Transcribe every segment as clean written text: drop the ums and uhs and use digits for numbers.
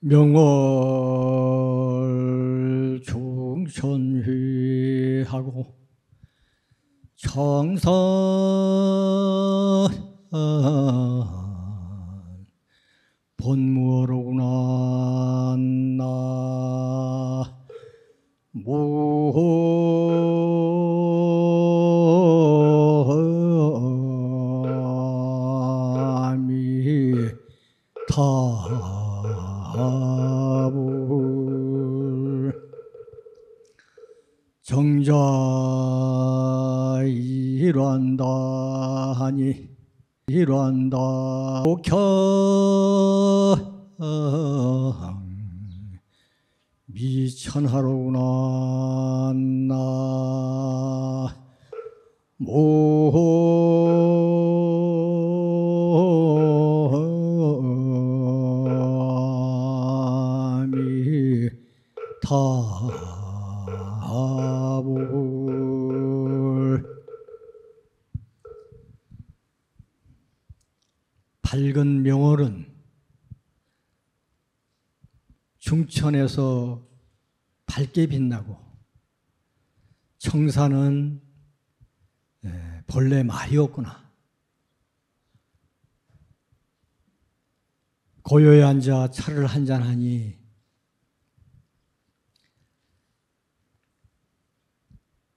명월 중천회하고 청산 본무로구나 나미타불 정자 일환다하니 일환다 옥현 미천하로구나 나미타불 밝은 명월은 중천에서 밝게 빛나고 청산은 본래 말이었구나. 고요에 앉아 차를 한잔하니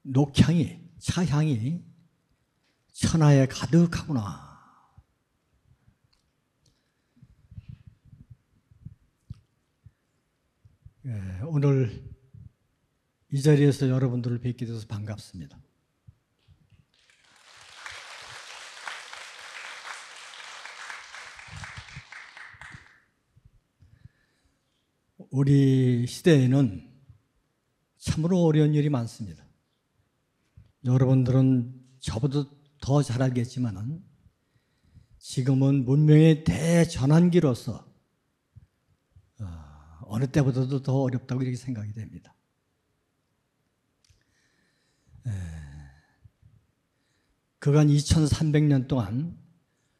녹향이, 차향이 천하에 가득하구나. 오늘 이 자리에서 여러분들을 뵙게 돼서 반갑습니다. 우리 시대에는 참으로 어려운 일이 많습니다. 여러분들은 저보다 더 잘 알겠지만 지금은 문명의 대전환기로서 어느 때보다도 더 어렵다고 이렇게 생각이 됩니다. 그간 2300년 동안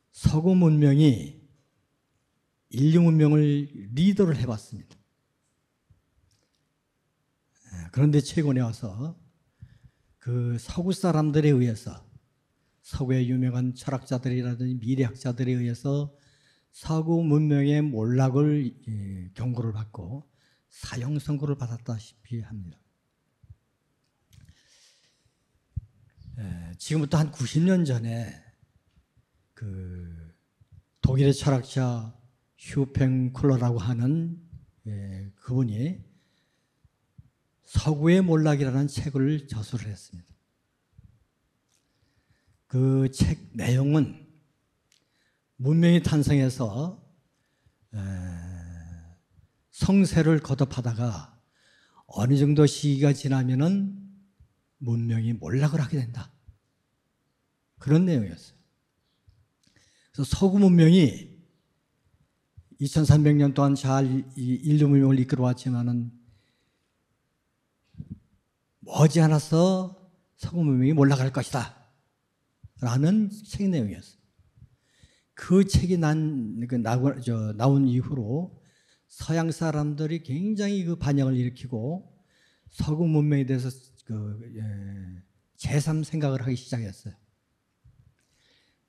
서구 문명이 인류 문명을 리더를 해왔습니다. 그런데 최근에 와서 그 서구 사람들에 의해서 서구의 유명한 철학자들이라든지 미래학자들에 의해서 서구 문명의 몰락을 경고를 받고 사형 선고를 받았다시피 합니다. 지금부터 한 90년 전에 그 독일의 철학자 휴팽쿨러라고 하는 그분이 서구의 몰락이라는 책을 저술을 했습니다. 그 책 내용은 문명이 탄생해서 성세를 거듭하다가 어느 정도 시기가 지나면은 문명이 몰락을 하게 된다. 그런 내용이었어요. 그래서 서구 문명이 2300년 동안 잘 인류 문명을 이끌어왔지만은 머지않아서 서구 문명이 몰락할 것이다. 라는 책 내용이었어요. 그 책이 나온 이후로 서양 사람들이 굉장히 그 반향을 일으키고 서구 문명에 대해서 제3 생각을 하기 시작했어요.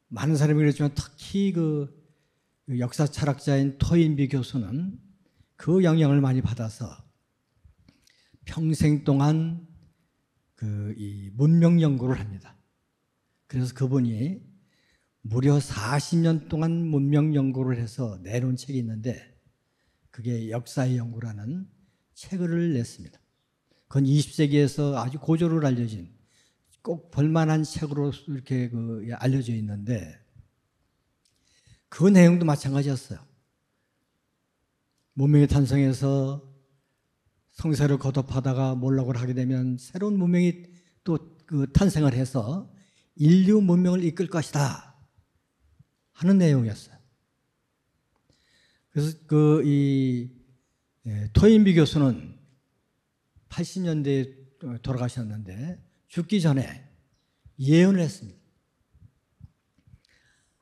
많은 사람이 그랬지만 특히 그 역사 철학자인 토인비 교수는 그 영향을 많이 받아서 평생 동안 이 문명 연구를 합니다. 그래서 그분이 무려 40년 동안 문명 연구를 해서 내놓은 책이 있는데 그게 역사의 연구라는 책을 냈습니다. 그건 20세기에서 아주 고조로 알려진 꼭 볼만한 책으로 이렇게 알려져 있는데 그 내용도 마찬가지였어요. 문명이 탄생해서 성세를 거듭하다가 몰락을 하게 되면 새로운 문명이 또 탄생을 해서 인류 문명을 이끌 것이다 하는 내용이었어요. 그래서 토인비 교수는 80년대에 돌아가셨는데 죽기 전에 예언을 했습니다.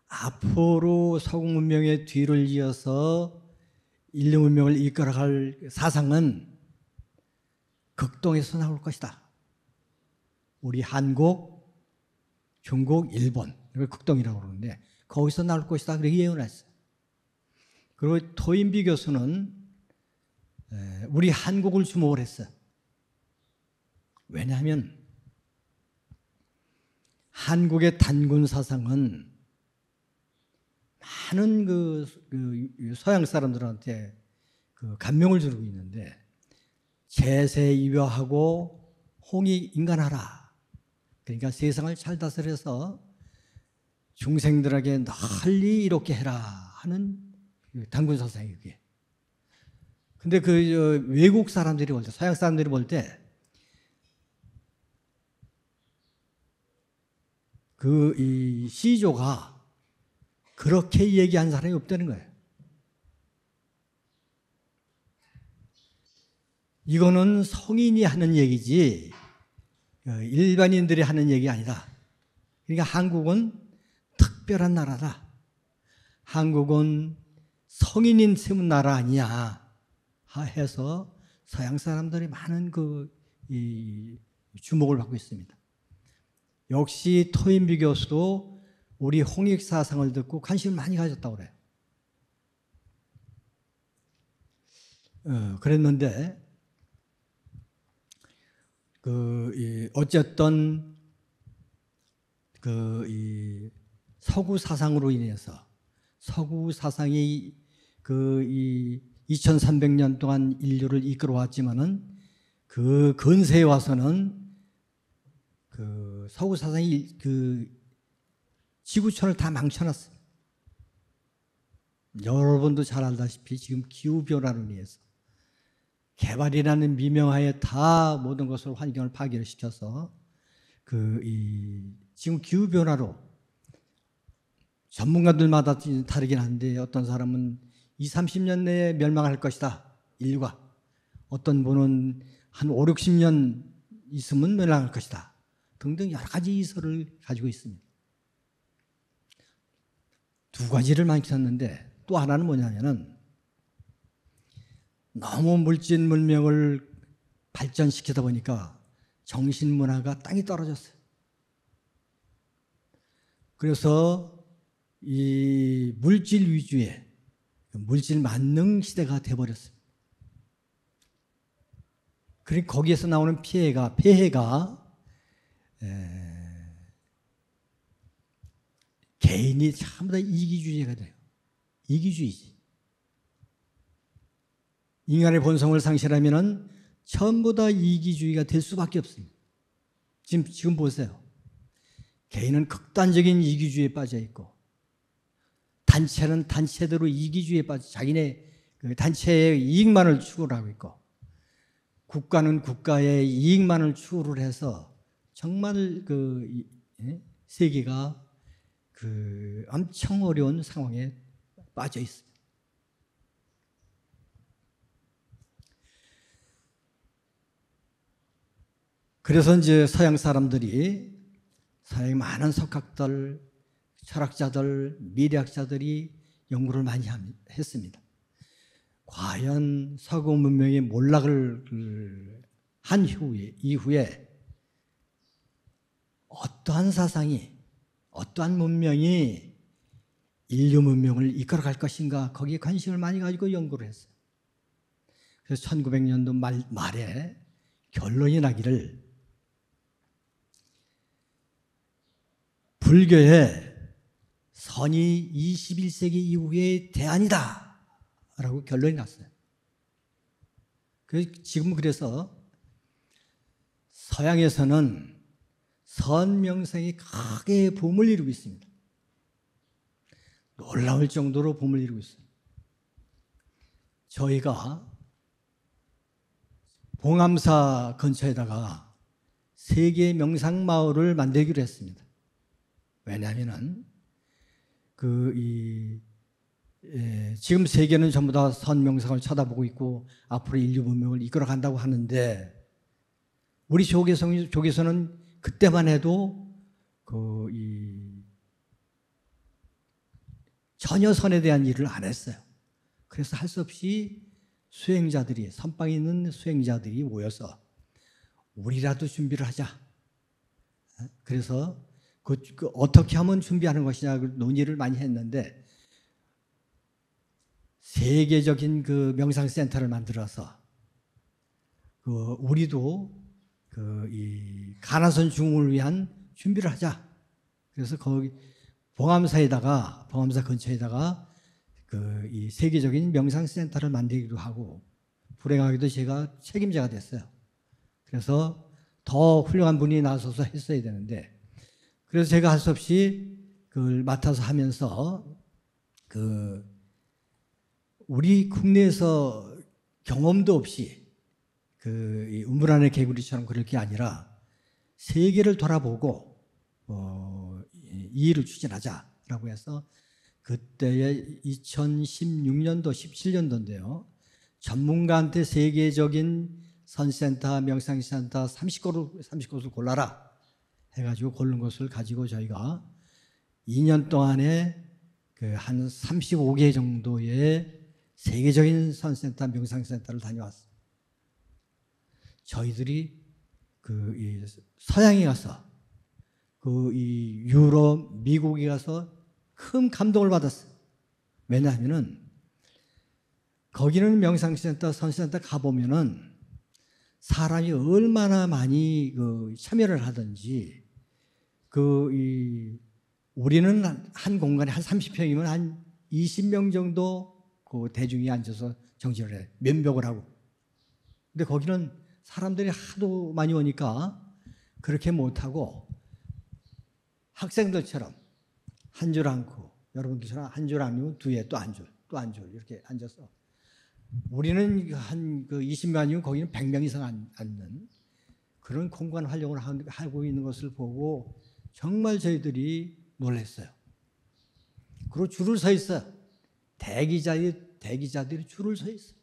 앞으로 서구 문명의 뒤를 이어서 인류 문명을 이끌어갈 사상은 극동에서 나올 것이다. 우리 한국, 중국, 일본, 이걸 극동이라고 그러는데 거기서 나올 것이다. 그렇게 예언했어요. 그리고 토인비 교수는 우리 한국을 주목을 했어요. 왜냐하면 한국의 단군 사상은 많은 서양 사람들한테 감명을 주고 있는데 제세이별하고 홍익인간하라. 그러니까 세상을 잘 다스려서 중생들에게 널리 이롭게 해라 하는 단군 사상이 그게. 근데 외국 사람들이 볼 때, 서양 사람들이 볼 때 이 시조가 그렇게 얘기한 사람이 없다는 거예요. 이거는 성인이 하는 얘기지 일반인들이 하는 얘기 아니다. 그러니까 한국은 특별한 나라다. 한국은 성인인 세운 나라 아니야 해서 서양 사람들이 많은 주목을 받고 있습니다. 역시 토인비 교수도 우리 홍익 사상을 듣고 관심을 많이 가졌다고 그래요. 그랬는데 어쨌든 이 서구 사상으로 인해서 서구 사상이 이 2300년 동안 인류를 이끌어왔지만은 그 근세에 와서는 서구 사상이 지구촌을 다 망쳐놨어요. 여러분도 잘 알다시피 지금 기후변화로 인해서 개발이라는 미명하에 다 모든 것을 환경을 파괴를 시켜서 지금 기후변화로 전문가들마다 다르긴 한데 어떤 사람은 20-30년 내에 멸망할 것이다. 인류가. 어떤 분은 한 5-60년 있으면 멸망할 것이다. 등등 여러 가지 이설을 가지고 있습니다. 두 가지를 망쳤는데 또 하나는 뭐냐면은 너무 물질 문명을 발전시키다 보니까 정신문화가 땅이 떨어졌어요. 그래서 이 물질 위주의 물질 만능 시대가 돼버렸어요. 그리고 거기에서 나오는 폐해가 개인이 전부 다 이기주의가 돼요. 이기주의지. 인간의 본성을 상실하면은 전부 다 이기주의가 될 수밖에 없습니다. 지금 보세요. 개인은 극단적인 이기주의에 빠져 있고, 단체는 단체대로 이기주의에 빠져 자기네 단체의 이익만을 추구를 하고 있고, 국가는 국가의 이익만을 추구를 해서 정말 세계가 엄청 어려운 상황에 빠져 있습니다. 그래서 이제 서양 사람들이 서양의 많은 석학들, 철학자들, 미래학자들이 연구를 많이 했습니다. 과연 서구 문명이 몰락을 한 이후에 어떠한 사상이, 어떠한 문명이 인류 문명을 이끌어갈 것인가 거기에 관심을 많이 가지고 연구를 했어요. 그래서 1900년도 말에 결론이 나기를 불교의 선이 21세기 이후의 대안이다 라고 결론이 났어요. 지금 그래서 서양에서는 선명성이 크게 붐을 이루고 있습니다. 놀라울 정도로 붐을 이루고 있어요. 저희가 봉암사 근처에다가 세계 명상마을을 만들기로 했습니다. 왜냐하면 지금 세계는 전부 다 선명상을 쳐다보고 있고 앞으로 인류 문명을 이끌어 간다고 하는데 우리 조계서는 그때만 해도 전혀 선에 대한 일을 안 했어요. 그래서 할 수 없이 수행자들이, 선방에 있는 수행자들이 모여서 우리라도 준비를 하자. 그래서 어떻게 하면 준비하는 것이냐 논의를 많이 했는데, 세계적인 그 명상센터를 만들어서 우리도 이 가나선 중흥을 위한 준비를 하자. 그래서 거기 봉암사 근처에다가 이 세계적인 명상센터를 만들기도 하고, 불행하게도 제가 책임자가 됐어요. 그래서 더 훌륭한 분이 나서서 했어야 되는데, 그래서 제가 할 수 없이 그걸 맡아서 하면서 우리 국내에서 경험도 없이 이 우물안의 개구리처럼 그럴 게 아니라 세계를 돌아보고 이 일을 추진하자라고 해서, 그때의 2016년도 17년도인데요. 전문가한테 세계적인 선센터, 명상센터 30곳을 골라라 해가지고 고른 것을 가지고 저희가 2년 동안에 한 35개 정도의 세계적인 선센터, 명상센터를 다녀왔어요. 저희들이 이 서양에 가서 이 유럽, 미국에 가서 큰 감동을 받았어요. 왜냐하면은 거기는 명상센터, 선센터 가보면은 사람이 얼마나 많이 참여를 하든지, 우리는 한 공간에 한 30평이면 한 20명 정도 대중이 앉아서 정진을 해. 면벽을 하고. 근데 거기는 사람들이 하도 많이 오니까 그렇게 못하고 학생들처럼 한 줄 앉고, 여러분들처럼 한 줄 앉으면 뒤에 또 한 줄, 또 한 줄 이렇게 앉아서, 우리는 한 20명이면 거기는 100명 이상 앉는 그런 공간 활용을 하고 있는 것을 보고 정말 저희들이 놀랐어요. 그리고 줄을 서 있어요. 대기자들이 줄을 서 있어요.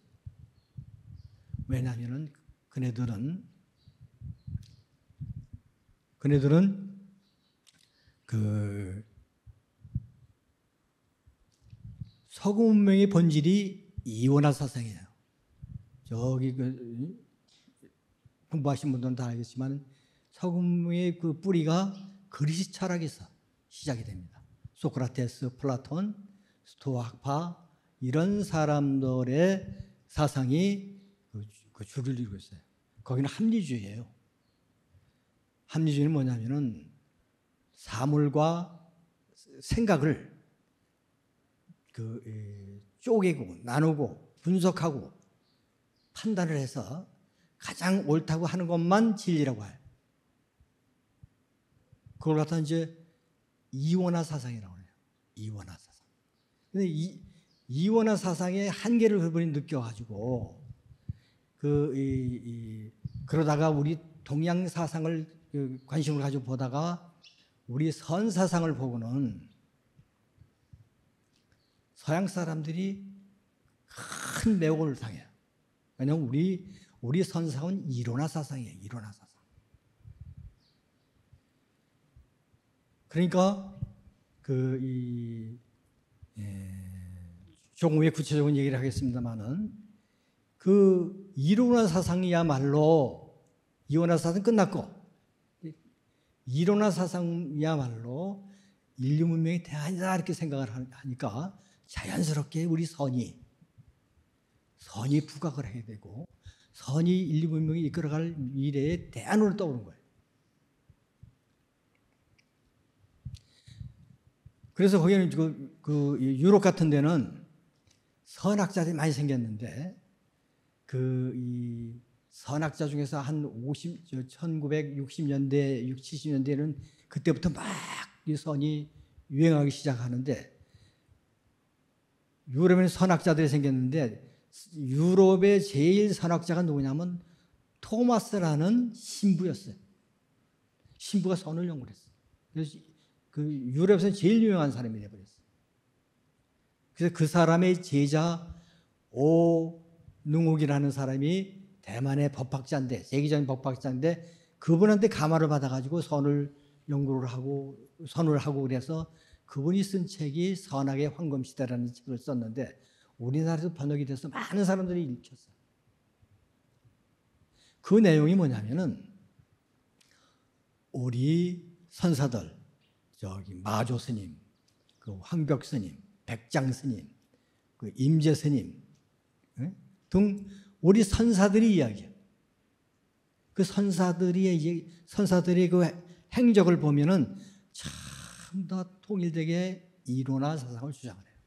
왜냐하면 그네들은 서구 문명의 본질이 이원화 사상이에요. 저기 공부하신 분들은 다 알겠지만 서구 문명의 뿌리가 그리스 철학에서 시작이 됩니다. 소크라테스, 플라톤, 스토아 학파 이런 사람들의 사상이 줄을 이루고 있어요. 거기는 합리주의예요. 합리주의는 뭐냐면은 사물과 생각을 쪼개고 나누고 분석하고 판단을 해서 가장 옳다고 하는 것만 진리라고 해요. 그걸 갖다 이제 이원화 사상이라고 해요. 이원화 사상. 근데 이원화 사상의 한계를 그분이 느껴가지고 그러다가 우리 동양 사상을 관심을 가지고 보다가 우리 선 사상을 보고는 서양 사람들이 큰 매혹을 당해요. 왜냐하면 우리 선사은 이론화 사상이에요. 이론화 사상. 그러니까 조금 후에 구체적인 얘기를 하겠습니다만은 이론화 사상이야말로 이원화 사상 끝났고 이론화 사상이야말로 인류 문명의 대안이다 이렇게 생각을 하니까 자연스럽게 우리 선이 부각을 하게 되고 선이 인류 문명이 이끌어갈 미래의 대안으로 떠오른 거예요. 그래서 거기는 유럽 같은 데는 선학자들이 많이 생겼는데 이 선학자 중에서 한 1960년대, 60, 70년대에는 그때부터 막 이 선이 유행하기 시작하는데 유럽에는 선학자들이 생겼는데 유럽의 제일 선학자가 누구냐면 토마스라는 신부였어요. 신부가 선을 연구했어요. 그래서 유럽에서는 제일 유명한 사람이 되어버렸어요. 그래서 그 사람의 제자 오능욱이라는 사람이 대만의 법학자인데, 세계적인 법학자인데 그분한테 감화를 받아가지고 선을 연구를 하고 선을 하고 그래서 그분이 쓴 책이 선학의 황금시대라는 책을 썼는데 우리나라에서 번역이 돼서 많은 사람들이 읽혔어요. 그 내용이 뭐냐면은 우리 선사들, 저기 마조 스님, 그 황벽 스님, 백장 스님, 그 임재 스님 등 우리 선사들이 이야기해요. 그 선사들의 그 행적을 보면은 참 다 통일되게 이론화 사상을 주장을 해요.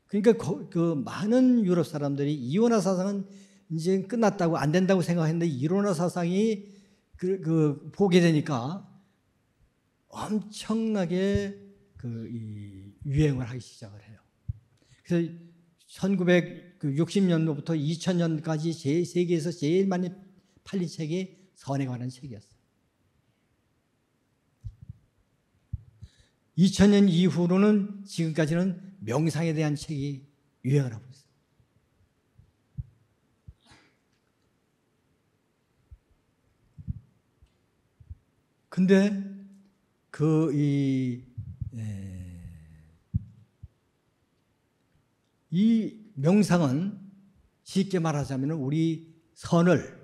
그러니까 그 많은 유럽 사람들이 이원화 사상은 이제 끝났다고 안 된다고 생각했는데 이론화 사상이 보게 되니까 엄청나게 유행을 하기 시작을 해요. 그래서 1960년도부터 2000년까지 세계에서 제일 많이 팔린 책이 선에 관한 책이었어요. 2000년 이후로는 지금까지는 명상에 대한 책이 유행을 하고 있어요. 근데 이 명상은 쉽게 말하자면 우리 선을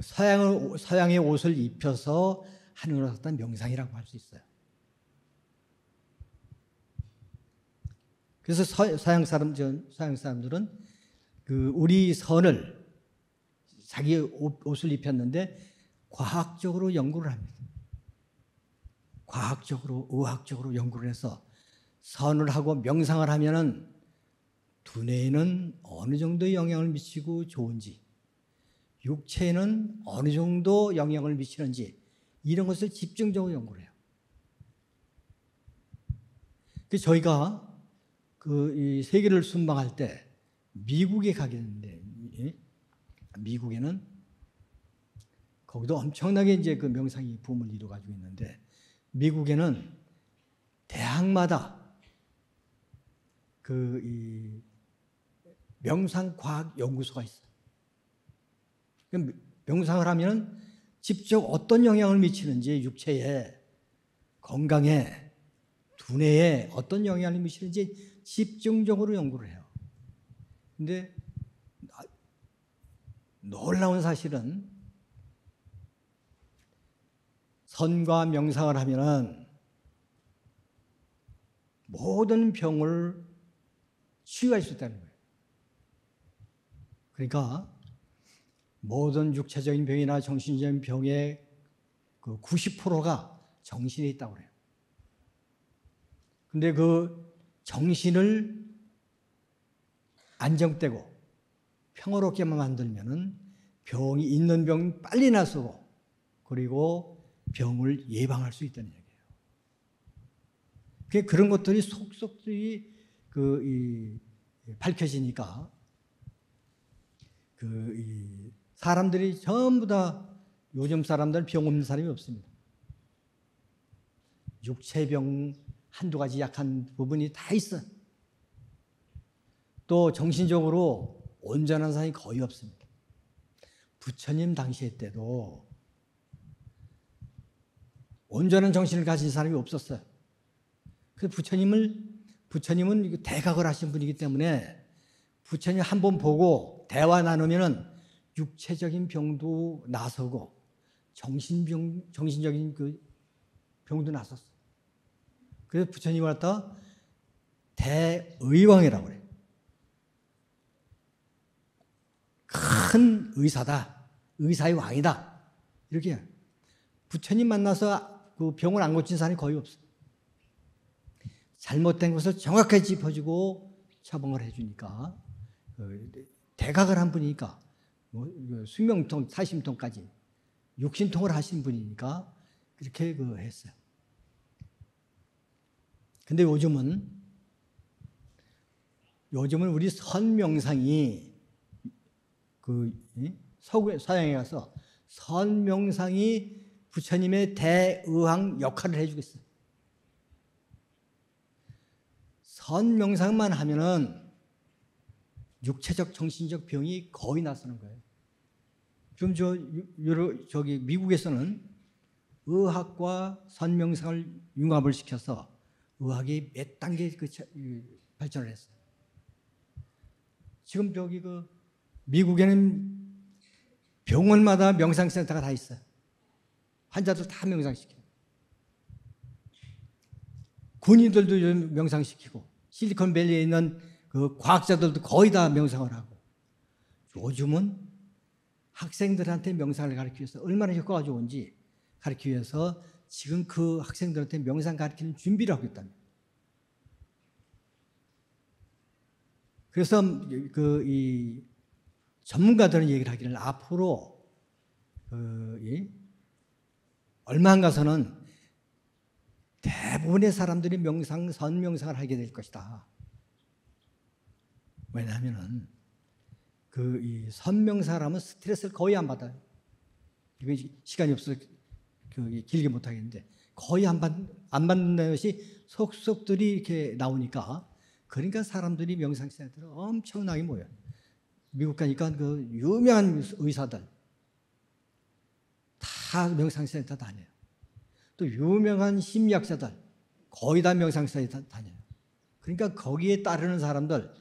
서양의 옷을 입혀서 하는 것을 명상이라고 할 수 있어요. 그래서 서양 사람들은 우리 선을 자기 옷을 입혔는데 과학적으로 연구를 합니다. 과학적으로, 의학적으로 연구를 해서 선을 하고 명상을 하면은 두뇌에는 어느 정도 영향을 미치고 좋은지, 육체에는 어느 정도 영향을 미치는지 이런 것을 집중적으로 연구를 해요. 그래서 저희가 이 세계를 순방할 때 미국에 가게 됐는데, 미국에는 거기도 엄청나게 이제 그 명상이 붐을 이루어가지고 있는데, 미국에는 대학마다 이 명상과학연구소가 있어요. 명상을 하면 직접 어떤 영향을 미치는지, 육체에, 건강에, 두뇌에 어떤 영향을 미치는지 집중적으로 연구를 해요. 근데 놀라운 사실은 선과 명상을 하면은 모든 병을 치유할 수 있다는 거예요. 그러니까 모든 육체적인 병이나 정신적인 병의 90%가 정신에 있다고 그래요. 근데 그 정신을 안정되고 평화롭게만 만들면은 병이 있는 병 빨리 나서고 그리고 병을 예방할 수 있다는 얘기예요. 그런 것들이 속속들이 밝혀지니까 사람들이 전부 다 요즘 사람들은 병 없는 사람이 없습니다. 육체병 한두 가지 약한 부분이 다 있어요. 또 정신적으로 온전한 사람이 거의 없습니다. 부처님 당시에 때도 온전한 정신을 가진 사람이 없었어요. 그래서 부처님은 대각을 하신 분이기 때문에 부처님 한 번 보고 대화 나누면은 육체적인 병도 나서고 정신적인 병도 나섰어요. 그래서 부처님을 갖다가 대의왕이라고 그래요. 큰 의사다. 의사의 왕이다. 이렇게 해요. 부처님 만나서 그 병을 안 고친 사람이 거의 없어요. 잘못된 것을 정확하게 짚어주고 처방을 해주니까 대각을 한 분이니까 수명통, 사심통까지 육신통을 하신 분이니까 그렇게 했어요. 근데 요즘은 우리 선명상이 서양에 가서 선명상이 부처님의 대의왕 역할을 해주고 있어요. 선명상만 하면은 육체적, 정신적 병이 거의 나서는 거예요. 지금 미국에서는 의학과 선명상을 융합을 시켜서 의학이 몇 단계 발전을 했어요. 지금 저기 미국에는 병원마다 명상센터가 다 있어요. 환자들 다 명상시켜요. 군인들도 요즘 명상시키고, 실리콘밸리에 있는 그 과학자들도 거의 다 명상을 하고, 요즘은 학생들한테 명상을 가르치기 위해서 얼마나 효과가 좋은지 가르치기 위해서 지금 그 학생들한테 명상 가르치는 준비를 하고 있답니다. 그래서 이 전문가들은 얘기를 하기를 앞으로 얼마 안 가서는 대부분의 사람들이 선명상을 하게 될 것이다. 왜냐하면 이 선명사람은 스트레스를 거의 안 받아요. 이거 시간이 없어서 길게 못 하겠는데 거의 안 받는 것이 속속들이 이렇게 나오니까, 그러니까 사람들이 명상센터를 엄청나게 모여요. 미국 가니까 그 유명한 의사들 다 명상센터 다녀요. 또 유명한 심리학자들 거의 다 명상센터 다녀요. 그러니까 거기에 따르는 사람들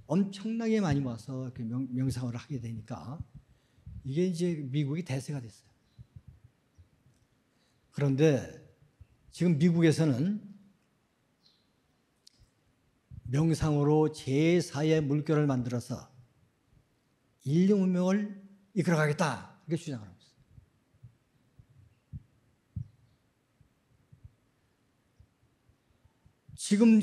엄청나게 많이 모아서 명상을 하게 되니까 이게 이제 미국이 대세가 됐어요. 그런데 지금 미국에서는 명상으로 제4의 물결을 만들어서 인류 문명을 이끌어가겠다, 이렇게 주장을 하고 있어요. 지금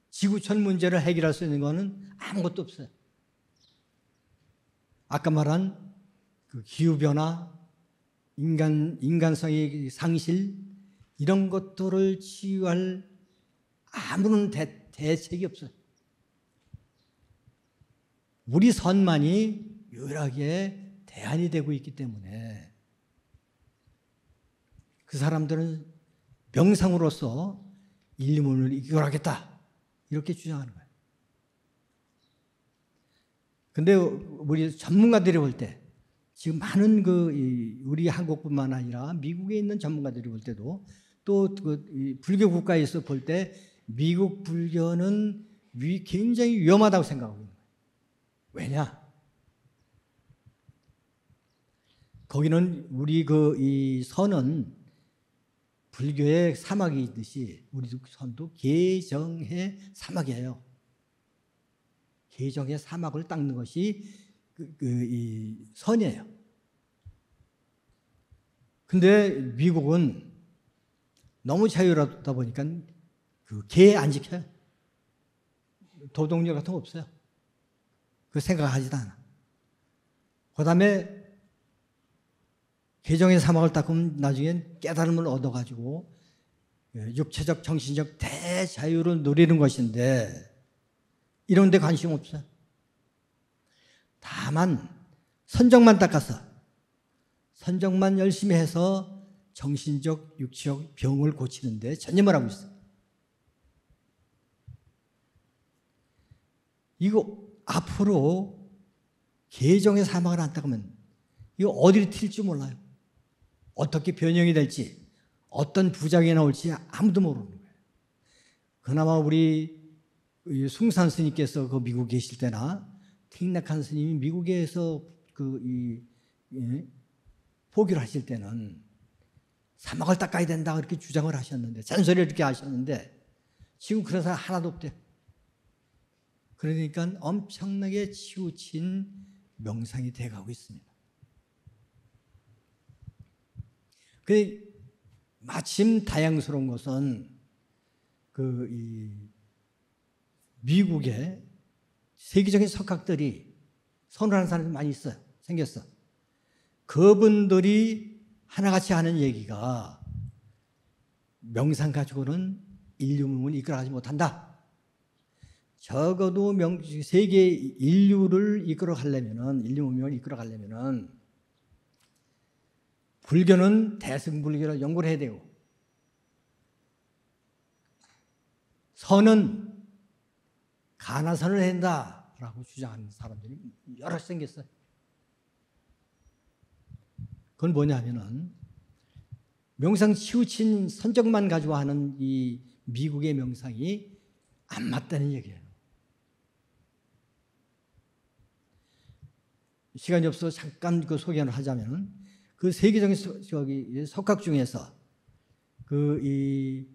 지구촌 문제를 해결할 수 있는 것은 아무것도 없어요. 아까 말한 그 기후변화, 인간성의 상실, 이런 것들을 치유할 아무런 대책이 없어요. 우리 선만이 유일하게 대안이 되고 있기 때문에 그 사람들은 명상으로서 인류 문명을 이끌어가겠다, 이렇게 주장하는 거예요. 근데 우리 전문가들이 볼 때, 지금 많은 우리 한국뿐만 아니라 미국에 있는 전문가들이 볼 때도, 또 불교 국가에서 볼 때 미국 불교는 굉장히 위험하다고 생각하고 있는 거예요. 왜냐? 거기는 우리 이 선은 불교의 사막이 있듯이 우리 선도 개정의 사막이에요. 개정의 사막을 닦는 것이 이 선이에요. 근데 미국은 너무 자유롭다 보니까 개 안 지켜요. 도덕력 같은 거 없어요. 그 생각하지도 않아. 그 다음에 개정의 사막을 닦으면 나중엔 깨달음을 얻어가지고 육체적, 정신적 대자유를 누리는 것인데, 이런 데 관심 없어요. 다만 선정만 닦아서, 선정만 열심히 해서 정신적, 육체적 병을 고치는데 전념을 하고 있어요. 이거 앞으로 개정의 사막을 안 닦으면 이거 어디로 튈지 몰라요. 어떻게 변형이 될지, 어떤 부작용이 나올지 아무도 모르는 거예요. 그나마 우리 숭산 스님께서 미국에 계실 때나 틱낙한 스님이 미국에서 포기를 하실 때는 사막을 닦아야 된다, 그렇게 주장을 하셨는데, 잔소리를 이렇게 하셨는데, 지금 그런 사람 하나도 없대요. 그러니까 엄청나게 치우친 명상이 돼가고 있습니다. 마침 다양스러운 것은 미국에 세계적인 석학들이 선호하는 사람이 많이 있어요. 생겼어. 그분들이 하나같이 하는 얘기가 명상 가지고는 인류 문명을 이끌어가지 못한다. 적어도 세계 인류를 이끌어가려면은, 인류 문명을 이끌어가려면은 불교는 대승불교를 연구를 해야 되고, 선은 가나선을 해야 된다라고 주장하는 사람들이 여러 생겼어요. 그건 뭐냐면은 명상 치우친 선정만 가지고 하는 이 미국의 명상이 안 맞다는 얘기예요. 시간이 없어서 잠깐 그 소개를 하자면, 그 세계적인 석학 중에서 이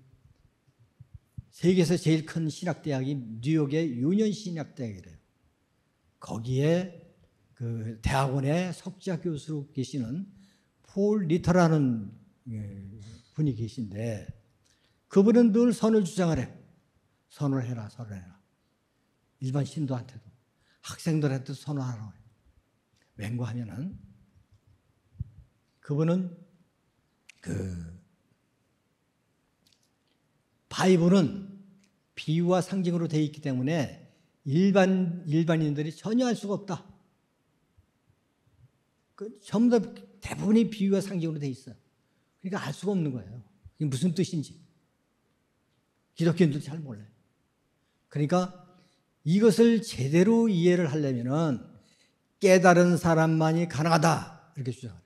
세계에서 제일 큰 신학대학이 뉴욕의 유년 신학대학이래요. 거기에 그 대학원의 석좌 교수로 계시는 폴 리터라는 분이 계신데, 그분은 늘 선을 주장을 해요. 선을 해라, 선을 해라. 일반 신도한테도, 학생들한테도 선언하라고 해요. 왠가 하면은 그분은 바이블은 비유와 상징으로 되어 있기 때문에 일반인들이 전혀 알 수가 없다. 전부 다 대부분이 비유와 상징으로 되어 있어요. 그러니까 알 수가 없는 거예요. 이게 무슨 뜻인지. 기독교인들도 잘 몰라요. 그러니까 이것을 제대로 이해를 하려면은 깨달은 사람만이 가능하다, 이렇게 주장을 해요.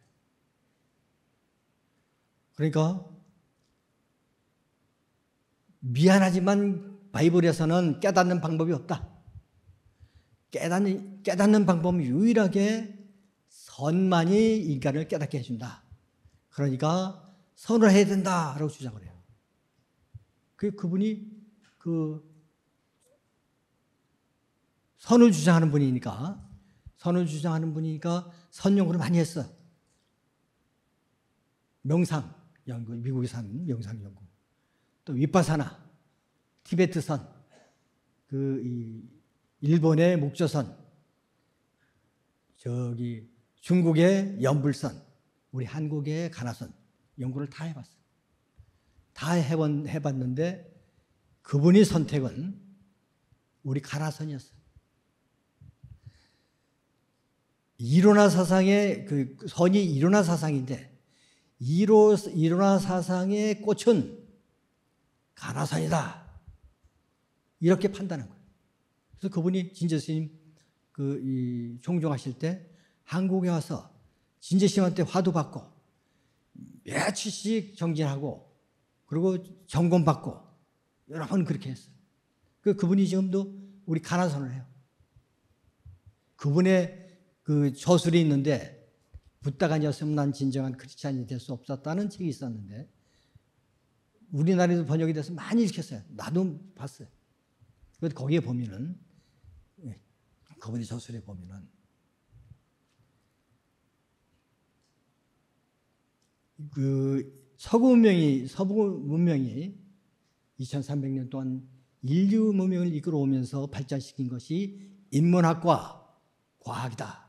그러니까 미안하지만 바이블에서는 깨닫는 방법이 없다. 깨닫는 방법은 유일하게 선만이 인간을 깨닫게 해준다. 그러니까 선을 해야 된다라고 주장을 해요. 그분이 선을 주장하는 분이니까 선연구를 많이 했어요. 명상 연구, 미국에 사는 명상 연구, 또 위파사나, 티베트선, 일본의 목조선, 중국의 연불선, 우리 한국의 가나선 연구를 다 해봤어요. 다 해봤는데 그분이 선택은 우리 가나선이었어요. 이론화 사상의 선이 이론화 사상인데, 이론화 사상의 꽃은 가나선이다, 이렇게 판단한 거예요. 그래서 그분이 진재 스님 종종하실 때 한국에 와서 진재 스님한테 화두 받고 며칠씩 정진하고 그리고 점검 받고 여러 번 그렇게 했어요. 그분이 지금도 우리 가나선을 해요. 그분의 저술이 있는데, 붓다가 아니었으면 난 진정한 크리스찬이 될 수 없었다는 책이 있었는데, 우리나라에도 번역이 돼서 많이 읽혔어요. 나도 봤어요. 그래서 거기에 보면은, 그분의 저술에 보면은 서구 문명이 2300년 동안 인류 문명을 이끌어오면서 발전시킨 것이 인문학과 과학이다.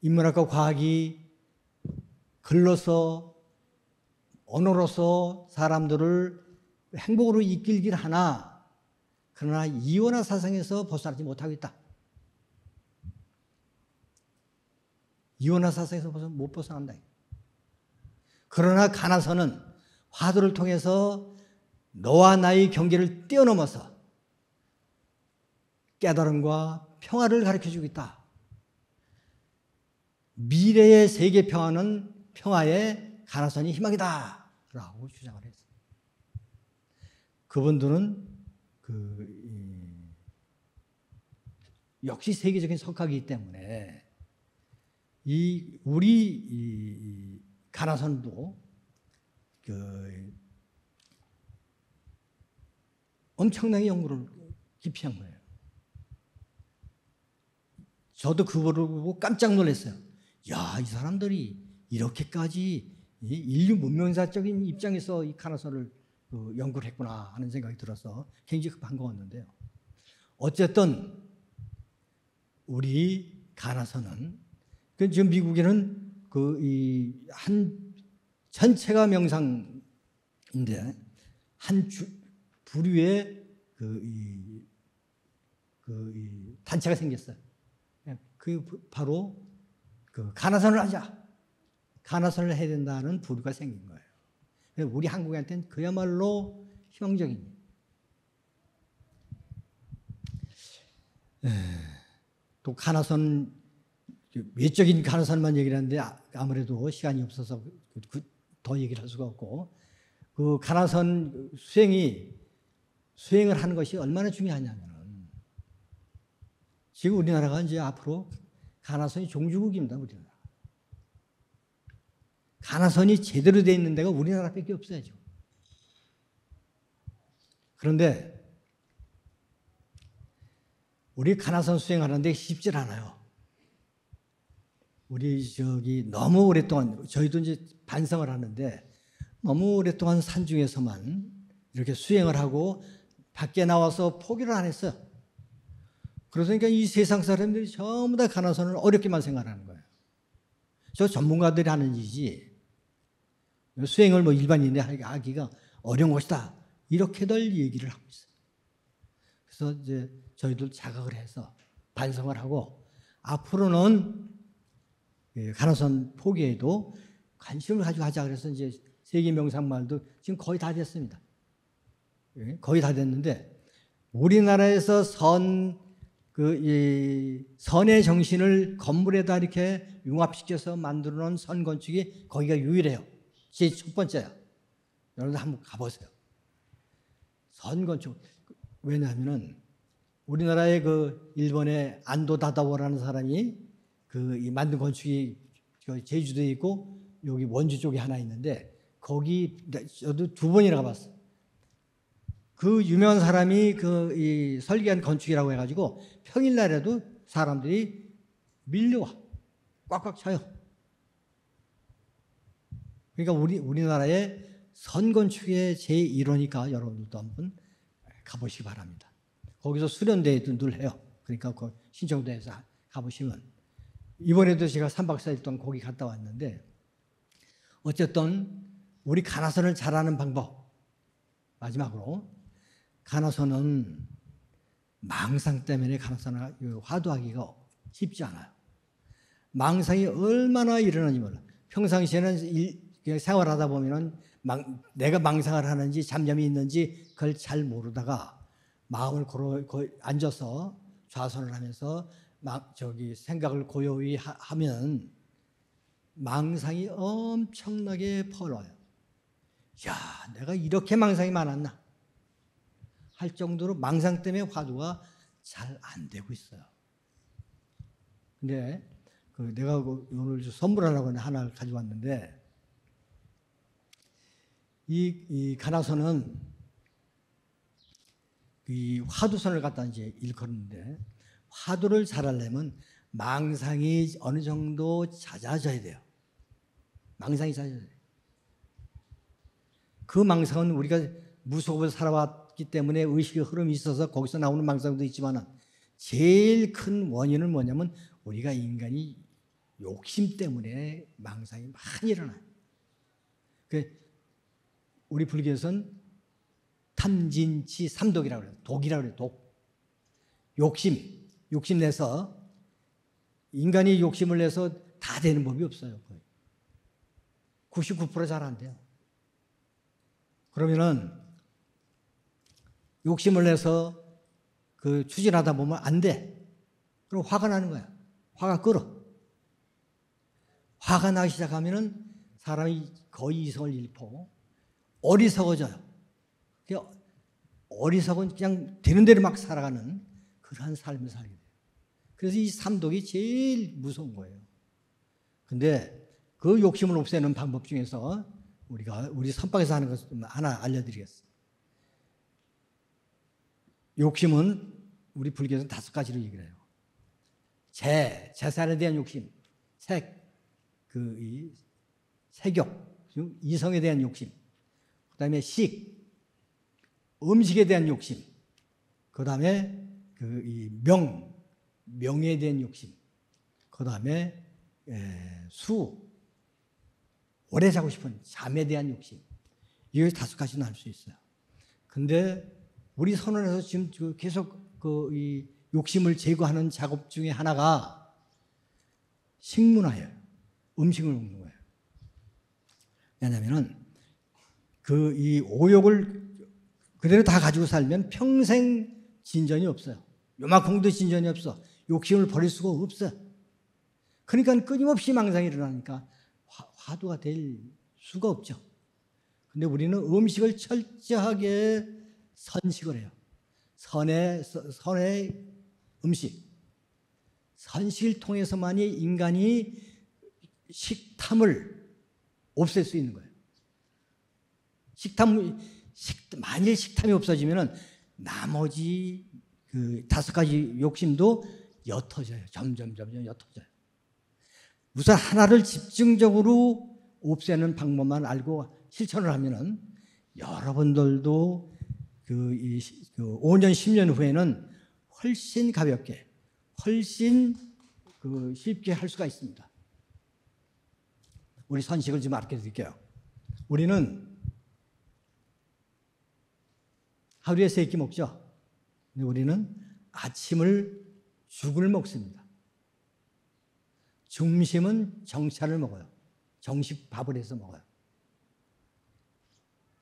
인문학과 과학이 글로서, 언어로서 사람들을 행복으로 이끌긴 하나, 그러나 이원화 사상에서 벗어나지 못하고 있다. 이원화 사상에서 못 벗어난다. 그러나 가나선은 화두를 통해서 너와 나의 경계를 뛰어넘어서 깨달음과 평화를 가르쳐주고 있다. 미래의 세계 평화는 평화의 가나선이 희망이다 라고 주장을 했어요. 그분들은 역시 세계적인 석학이기 때문에 우리 가나선도 엄청나게 연구를 깊이 한 거예요. 저도 그거를 보고 깜짝 놀랐어요. 야, 이 사람들이 이렇게까지 인류 문명사적인 입장에서 이 가나선을 연구를 했구나 하는 생각이 들어서 굉장히 반가웠는데요. 어쨌든 우리 가나선은 지금 미국에는 한 전체가 명상인데 한 부류의 단체가 생겼어요. 바로 가나선을 하자, 가나선을 해야 된다는 부류가 생긴 거예요. 우리 한국인한테는 그야말로 희망적인. 또 가나선, 외적인 가나선만 얘기를 하는데 아무래도 시간이 없어서 더 얘기를 할 수가 없고, 그 가나선 수행을 하는 것이 얼마나 중요하냐면, 지금 우리나라가 이제 앞으로 가나선이 종주국입니다. 우리나라. 가나선이 제대로 되어 있는 데가 우리나라밖에 없어요, 지금. 그런데 우리 가나선 수행하는데 쉽지 않아요. 우리 너무 오랫동안, 저희도 이제 반성을 하는데, 너무 오랫동안 산중에서만 이렇게 수행을 하고 밖에 나와서 포기를 안 했어요. 그러니까 이 세상 사람들이 전부 다 가나선을 어렵게만 생각하는 거예요. 저 전문가들이 하는 일이지, 수행을 뭐 일반인이 하기가 어려운 것이다, 이렇게들 얘기를 하고 있어요. 그래서 이제 저희들 자각을 해서 반성을 하고, 앞으로는 가나선 포기에도 관심을 가지고 하자. 그래서 이제 세계 명상마을도 지금 거의 다 됐습니다. 거의 다 됐는데, 우리나라에서 선의 정신을 건물에다 이렇게 융합시켜서 만들어 놓은 선 건축이 거기가 유일해요. 제 첫 번째야. 여러분들 한번 가보세요. 선 건축. 왜냐하면은 우리나라의 일본의 안도 다다오라는 사람이 이 만든 건축이 제주도에 있고 여기 원주 쪽에 하나 있는데, 거기 저도 2번이나 가봤어요. 그 유명한 사람이 이 설계한 건축이라고 해가지고 평일날에도 사람들이 밀려와 꽉꽉 차요. 그러니까 우리나라의 선건축의 제1호니까 여러분들도 한번 가보시기 바랍니다. 거기서 수련대회도 늘 해요. 그러니까 그 신청도에서 가보시면, 이번에도 제가 3박 4일 동안 거기 갔다 왔는데, 어쨌든 우리 가나선을 잘하는 방법, 마지막으로 가나선은 망상 때문에 가나선을 화두하기가 쉽지 않아요. 망상이 얼마나 일어나는지 몰라. 평상시에는 생활하다 보면은 내가 망상을 하는지 잡념이 있는지 그걸 잘 모르다가 마음을 앉아서 좌선을 하면서 생각을 고요히 하면 망상이 엄청나게 퍼져요. 야, 내가 이렇게 망상이 많았나 할 정도로 망상 때문에 화두가 잘 안 되고 있어요. 근데 내가 오늘 선물하려고 하나 가져왔는데, 이 가나선은 이 화두선을 갖다 이제 일컫는데, 화두를 잘하려면 망상이 어느 정도 잦아져야 돼요. 망상이 잦아져야 돼요. 그 망상은 우리가 무속으로 살아왔기 때문에 의식의 흐름이 있어서 거기서 나오는 망상도 있지만, 제일 큰 원인은 뭐냐면 우리가 인간이 욕심 때문에 망상이 많이 일어나요. 우리 불교에서는 탐진치 삼독이라고 그래요. 독이라고 그래요. 독. 욕심 내서, 인간이 욕심을 내서 다 되는 법이 없어요. 거의. 99% 잘 안 돼요. 그러면은 욕심을 내서 추진하다 보면 안 돼. 그럼 화가 나는 거야. 화가 끓어. 화가 나기 시작하면은 사람이 거의 이성을 잃고 어리석어져요. 어리석은 그냥 되는 대로 막 살아가는 그러한 삶을 살게 돼요. 그래서 이 삼독이 제일 무서운 거예요. 근데 그 욕심을 없애는 방법 중에서 우리 선방에서 하는 것을 하나 알려드리겠습니다. 욕심은 우리 불교에서는 5가지로 얘기를 해요. 재산에 대한 욕심, 색욕, 이성에 대한 욕심, 그 다음에 음식에 대한 욕심, 그 다음에 명예에 대한 욕심, 그 다음에 오래 자고 싶은 잠에 대한 욕심, 이거 5가지는 할 수 있어요. 근데 우리 선원에서 지금 계속 이 욕심을 제거하는 작업 중에 하나가 식문화예요. 음식을 먹는 거예요. 왜냐하면은 이 오욕을 그대로 다 가지고 살면 평생 진전이 없어요. 요만큼도 진전이 없어. 욕심을 버릴 수가 없어요. 그러니까 끊임없이 망상이 일어나니까 화두가 될 수가 없죠. 근데 우리는 음식을 철저하게 선식을 해요. 선의 음식. 선식을 통해서만이 인간이 식탐을 없앨 수 있는 거예요. 만일 식탐이 없어지면 나머지 그 5가지 욕심도 옅어져요. 점점 옅어져요. 우선 하나를 집중적으로 없애는 방법만 알고 실천을 하면은 여러분들도 그 5년, 10년 후에는 훨씬 가볍게, 훨씬 쉽게 할 수가 있습니다. 우리 선식을 좀 알려 드릴게요. 우리는 하루에 3끼 먹죠. 근데 우리는 아침을 죽을 먹습니다. 점심은 정찬을 먹어요. 정식 밥을 해서 먹어요.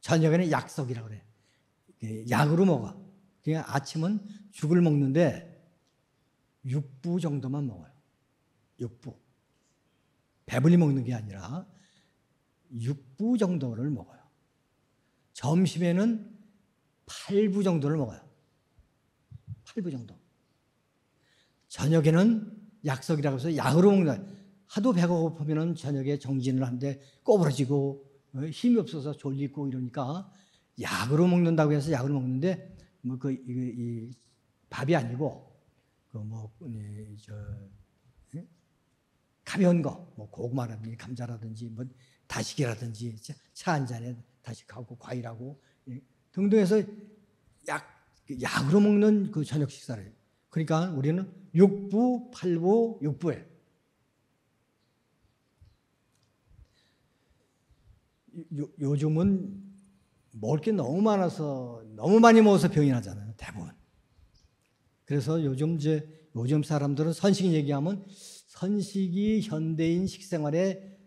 저녁에는 약석이라고 그래요. 약으로 먹어. 그냥 아침은 죽을 먹는데 6부 정도만 먹어요. 6부. 배불리 먹는 게 아니라 6부 정도를 먹어요. 점심에는 8부 정도를 먹어요. 8부 정도. 저녁에는 약석이라고 해서 약으로 먹는다. 하도 배가 고프면 저녁에 정진을 하는데 꼬부러지고 힘이 없어서 졸리고 이러니까 약으로 먹는다고 해서 약을 먹는데 이 밥이 아니고 가벼운 거, 고구마라든지 감자라든지 다시기라든지 차 한 잔에 다시하고 과일하고 등등 해서 약으로 먹는 그 저녁 식사를. 그러니까 우리는 6부, 8부, 6부에 요즘은 먹을 게 너무 많아서 너무 많이 먹어서 병이 나잖아요. 대부분. 그래서 요즘 사람들은 선식 얘기하면 선식이 현대인 식생활의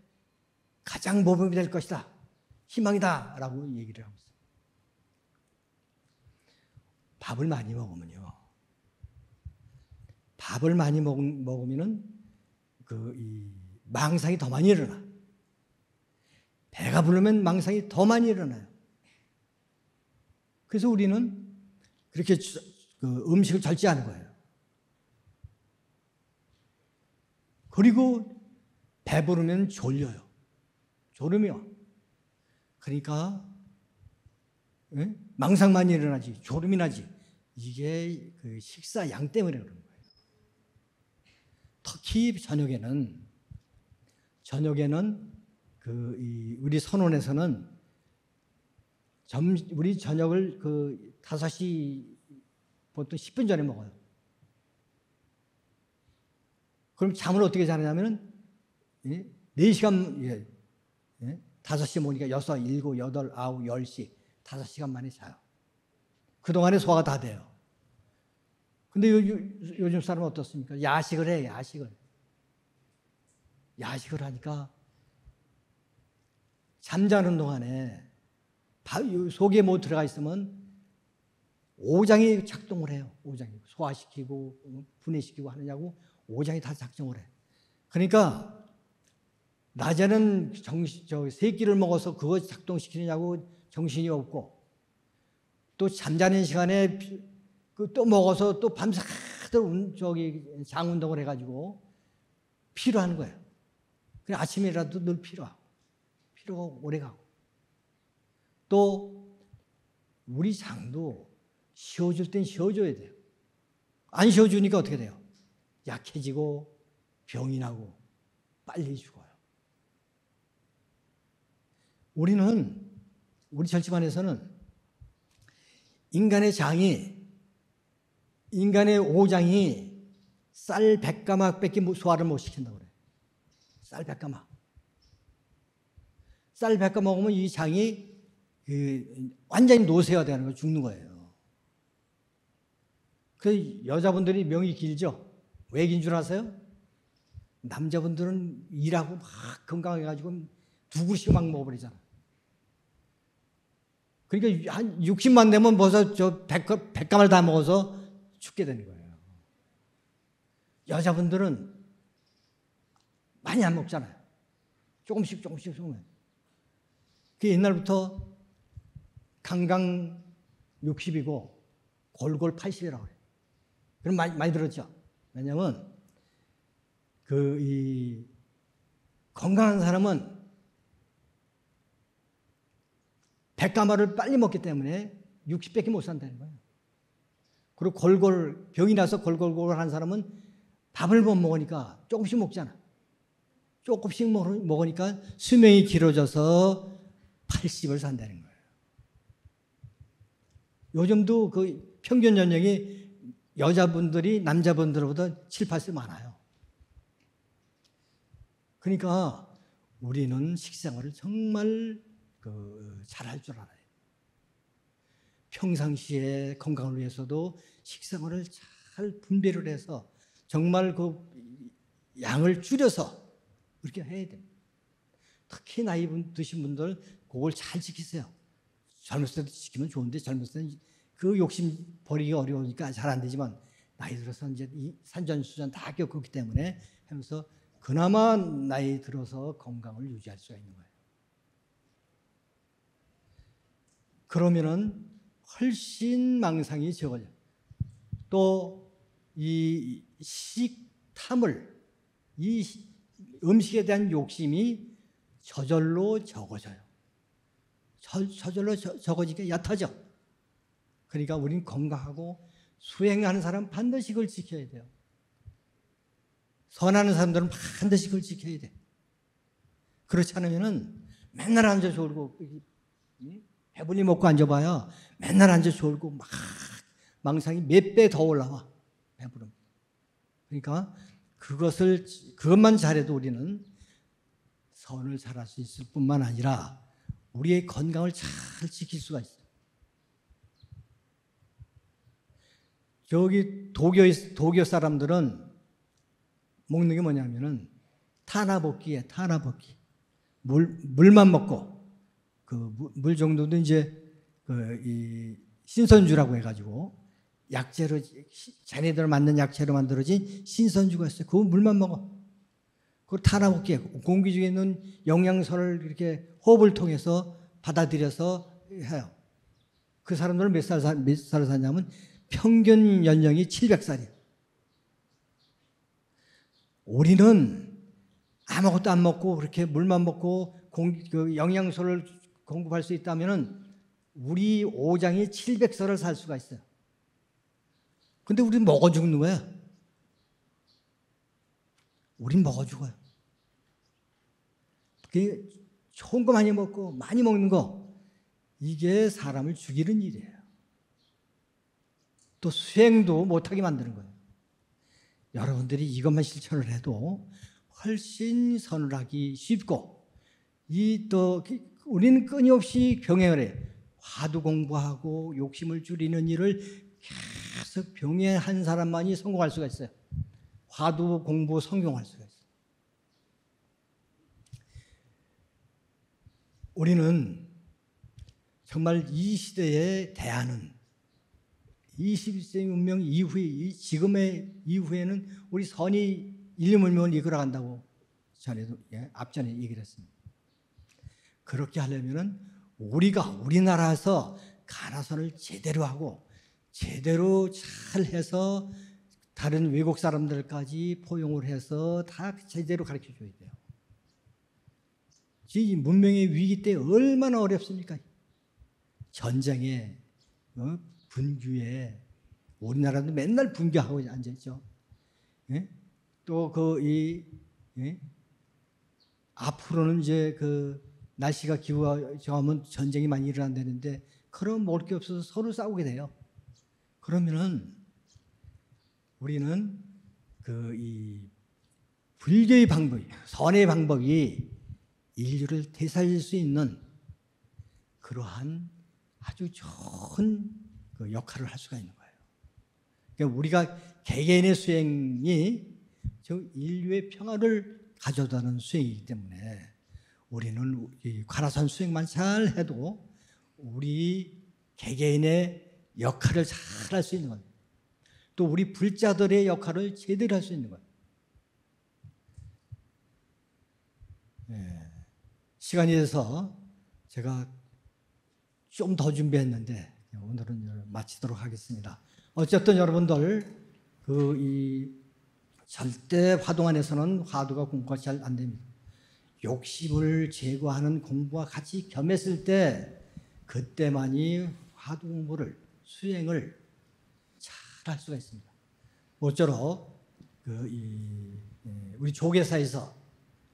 가장 모범이 될 것이다. 희망이다. 라고 얘기를 하고 있어요. 밥을 많이 먹으면요. 밥을 많이 먹으면은 이 망상이 더 많이 일어나. 배가 부르면 망상이 더 많이 일어나요. 그래서 우리는 그렇게 음식을 절제하는 거예요. 그리고 배부르면 졸려요. 졸음이요. 그러니까 망상 많이 일어나지, 졸음이 나지. 이게 그 식사 양 때문에 그런 거예요. 특히 저녁에는 우리 선원에서는 우리 저녁을 5시 보통 10분 전에 먹어요. 그럼 잠을 어떻게 자느냐면 4시간 5시에 먹으니까 6, 7, 8, 9, 10시 5시간 만에 자요. 그동안에 소화가 다 돼요. 근데 요즘 사람은 어떻습니까? 야식을 해, 야식을 하니까 잠자는 동안에 속에 뭐 들어가 있으면 오장이 작동을 해요. 오장이 소화시키고 분해시키고 하느냐고 오장이 다 작동을 해. 그러니까 낮에는 3끼를 먹어서 그거 작동시키느냐고 정신이 없고 또 잠자는 시간에 또 먹어서 또 밤새도록 장 운동을 해가지고 피로한 거예요. 그래 아침이라도 늘 피로가 오래 가고 또 우리 장도 쉬어줄 땐 쉬어줘야 돼요. 안 쉬어주니까 어떻게 돼요? 약해지고 병이 나고 빨리 죽어요. 우리 절집안에서는 인간의 오장이 쌀 100가마밖에 소화를 못 시킨다고 그래요. 쌀 100가마. 쌀 100가마 먹으면 이 장이 완전히 노쇠가 되는 거예요. 죽는 거예요. 그 여자분들이 명이 길죠? 왜 긴 줄 아세요? 남자분들은 일하고 막 건강해가지고 2그릇씩 막 먹어버리잖아. 그러니까 한 60만 되면 벌써 100가마를 다 먹어서 죽게 되는 거예요. 여자분들은 많이 안 먹잖아요. 조금씩 먹으면. 그 옛날부터 강강 60이고 골골 80이라고 그래요. 그럼 많이 들었죠? 왜냐면 이 건강한 사람은 백가마를 빨리 먹기 때문에 60밖에 못 산다는 거예요. 그리고 병이 나서 골골골 한 사람은 밥을 못 먹으니까 조금씩 먹잖아. 조금씩 먹으니까 수명이 길어져서 80을 산다는 거예요. 요즘도 그 평균 연령이 여자분들이 남자분들보다 7, 8세 많아요. 그러니까 우리는 식생활을 정말 잘할 줄 알아요. 평상시에 건강을 위해서도 식생활을 잘 분배를 해서 정말 그 양을 줄여서 그렇게 해야 돼요. 특히 나이 드신 분들 그걸 잘 지키세요. 젊었을 때도 지키면 좋은데 젊었을 때는 그 욕심 버리기 어려우니까 잘 안 되지만 나이 들어서 이제 이 산전수전 다 겪었기 때문에 하면서 그나마 나이 들어서 건강을 유지할 수가 있는 거예요. 그러면은 훨씬 망상이 적어져요. 또 이 식탐을, 이 음식에 대한 욕심이 저절로 적어져요. 저절로 적어지게 얕아져. 그러니까 우리는 건강하고 수행하는 사람 반드시 그걸 지켜야 돼요. 선하는 사람들은 반드시 그걸 지켜야 돼. 그렇지 않으면은 맨날 앉아 졸고 배불리 먹고 앉아봐야 맨날 앉아 졸고 막 망상이 몇 배 더 올라와. 배부름. 그러니까 그것만 잘해도 우리는 선을 잘할 수 있을 뿐만 아니라 우리의 건강을 잘 지킬 수가 있어요. 저기 도교 사람들은 먹는 게 뭐냐면은 타나볶기에 타나볶기. 물만 먹고 물 정도도 이제 이 신선주라고 해가지고 약재로 자네들 만든 약재로 만들어진 신선주가 있어요. 그거 물만 먹어. 그걸 타나볶기에 공기 중에 있는 영양소를 이렇게 호흡을 통해서 받아들여서 해요. 그 사람들은 몇 살 사냐면 평균 연령이 700살이에요. 우리는 아무것도 안 먹고 그렇게 물만 먹고 영양소를 공급할 수 있다면은 우리 오장이 700살을 살 수가 있어요. 근데 우리는 먹어 죽는 거야. 우린 먹어 죽어요. 좋은 거 많이 먹고 많이 먹는 거 이게 사람을 죽이는 일이에요. 또 수행도 못하게 만드는 거예요. 여러분들이 이것만 실천을 해도 훨씬 선을 하기 쉽고 우리는 끊임없이 병행을 해요. 화두 공부하고 욕심을 줄이는 일을 계속 병행한 사람만이 성공할 수가 있어요. 화두 공부 성공할 수가 있어요. 우리는 정말 이 시대에 대하는 21세기 문명 이후에 지금의 이후에는 우리 선이 인류 문명을 이끌어간다고 전에도 앞전에 얘기를 했습니다. 그렇게 하려면은 우리나라에서 가나선을 제대로 하고 제대로 잘 해서 다른 외국 사람들까지 포용을 해서 다 제대로 가르쳐 줘야 돼요. 이 문명의 위기 때 얼마나 어렵습니까? 전쟁에 분규에 우리나라도 맨날 분규하고 앉아있죠. 예? 또 앞으로는 이제 날씨가 기후가 정하면 전쟁이 많이 일어난다는데 그럼 먹을 게 없어서 서로 싸우게 돼요. 그러면은 우리는 이 불교의 방법이, 선의 방법이 인류를 되살릴 수 있는 그러한 아주 좋은 역할을 할 수가 있는 거예요. 그러니까 우리가 개개인의 수행이 저 인류의 평화를 가져다는 수행이기 때문에 우리는 이 가라산 수행만 잘 해도 우리 개개인의 역할을 잘 할 수 있는 거예요. 또 우리 불자들의 역할을 제대로 할 수 있는 거예요. 시간이 돼서 제가 좀 더 준비했는데 오늘은 마치도록 하겠습니다. 어쨌든 여러분들 이 절대 화동 안에서는 화두가 공부가 잘 안 됩니다. 욕심을 제거하는 공부와 같이 겸했을 때 그때만이 화두 공부를 수행을 잘 할 수가 있습니다. 모쪼록 우리 조계사에서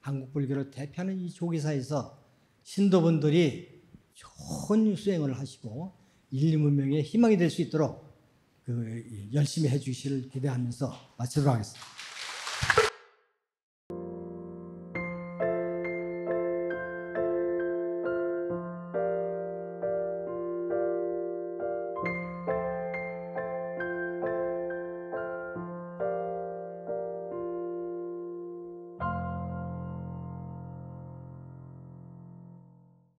한국 불교를 대표하는 이 조계사에서 신도분들이 좋은 수행을 하시고 인류 문명의 희망이 될 수 있도록 열심히 해주시를 기대하면서 마치도록 하겠습니다.